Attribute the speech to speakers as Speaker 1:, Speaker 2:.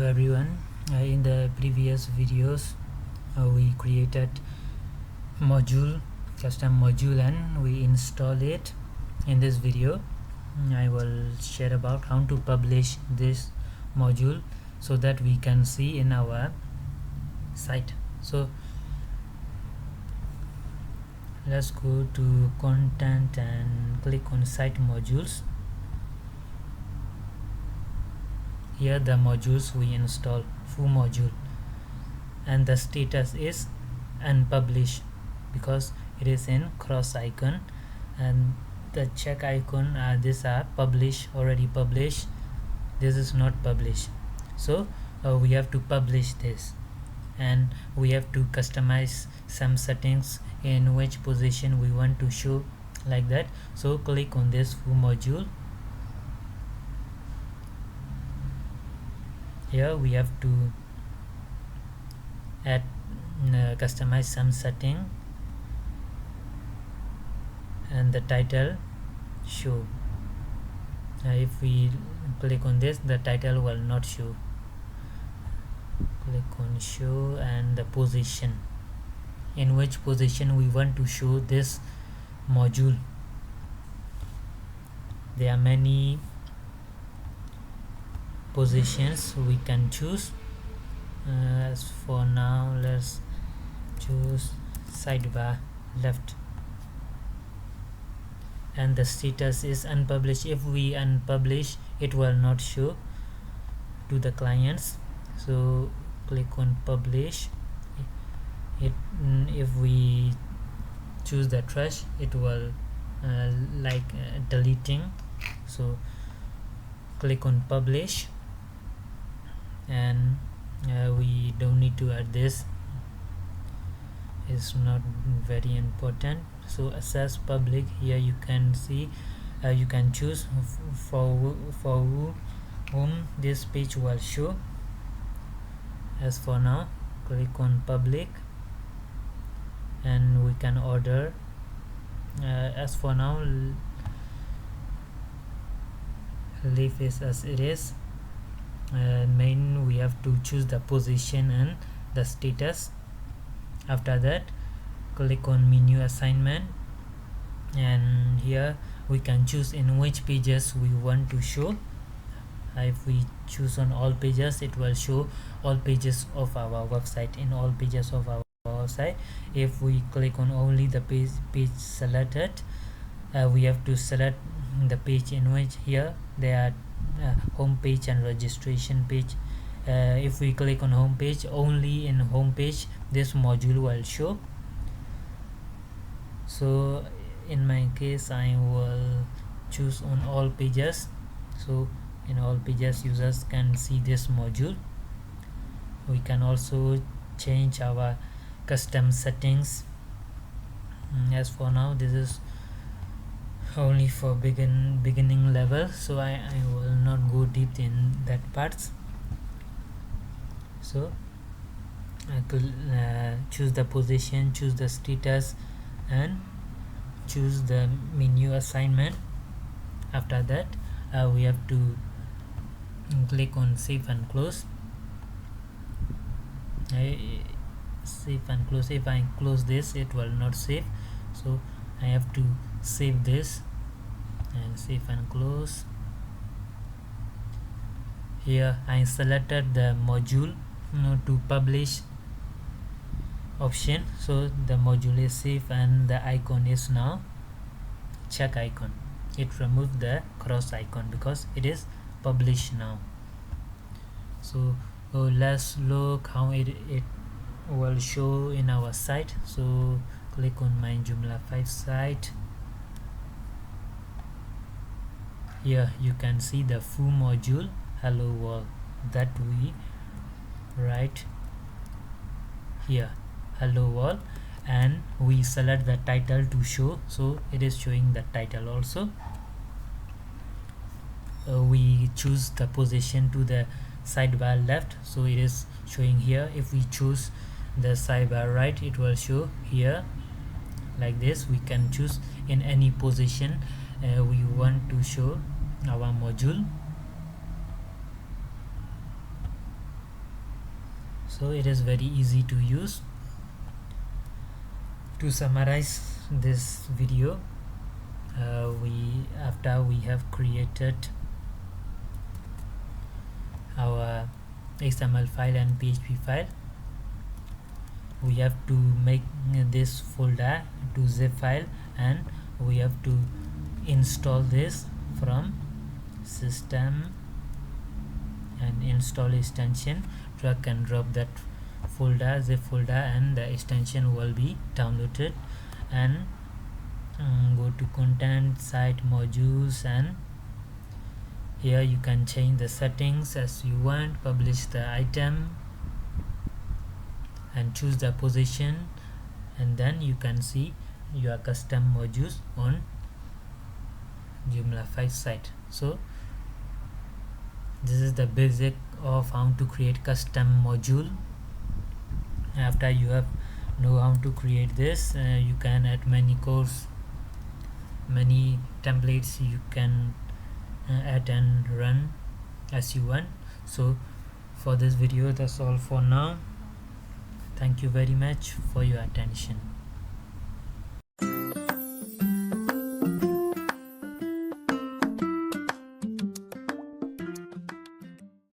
Speaker 1: everyone. In the previous videos we created custom module, and we install it. In this video I will share about how to publish this module so that we can see in our site. So let's go to content and click on site modules. Here the modules we install, foo module, and the status is unpublished because it is in cross icon, and the check icon these are published, already published. This is not published, so we have to publish this, and we have to customize some settings in which position we want to show, like that. So click on this foo module. Here we have to add customize some setting, and the title show. If we click on this, the title will not show. Click on show, and the position, in which position we want to show this module. There are many positions we can choose. As for now, let's choose sidebar left, and the status is unpublished. If we unpublish, it will not show to the clients, so click on publish it. If we choose the trash, it will deleting, so click on publish, and we don't need to add this, it's not very important. So access public, here you can see you can choose for whom this page will show. As for now, click on public, and we can order. As for now, leave it as it is. Main, we have to choose the position and the status. After that, click on menu assignment, and here we can choose in which pages we want to show. If we choose on all pages, it will show all pages of our website, in all pages of our website. If we click on only the page selected, we have to select the page in which here there are home page and registration page. If we click on home page, only in home page this module will show. So in my case, I will choose on all pages, so in all pages users can see this module. We can also change our custom settings. As for now, this is only for beginning level, so I will not go deep in that parts. So I could choose the position, choose the status, and choose the menu assignment. After that, we have to click on save and close. Save and close. If I close this, it will not save, so I have to save this and save and close. Here I selected the module to publish option, so the module is saved, and the icon is now check icon. It removed the cross icon because it is published now. So let's look how it will show in our site. So click on my Joomla 5 site. Here you can see the foo module hello world that we write here, hello world, and we select the title to show, so it is showing the title also. We choose the position to the sidebar left, so it is showing here. If we choose the sidebar right, it will show here like this. We can choose in any position we want to show our module. So it is very easy to use. To summarize this video, after we have created our XML file and PHP file, we have to make this folder to zip file, and we have to install this from system and install extension, drag and drop that folder, zip folder, and the extension will be downloaded. And go to content, site, modules, and here you can change the settings as you want, publish the item and choose the position, and then you can see your custom modules on Joomla 5 site. So this is the basic of how to create custom module. After you have know how to create this, you can add many codes, many templates you can add and run as you want. So for this video, that's all for now. Thank you very much for your attention.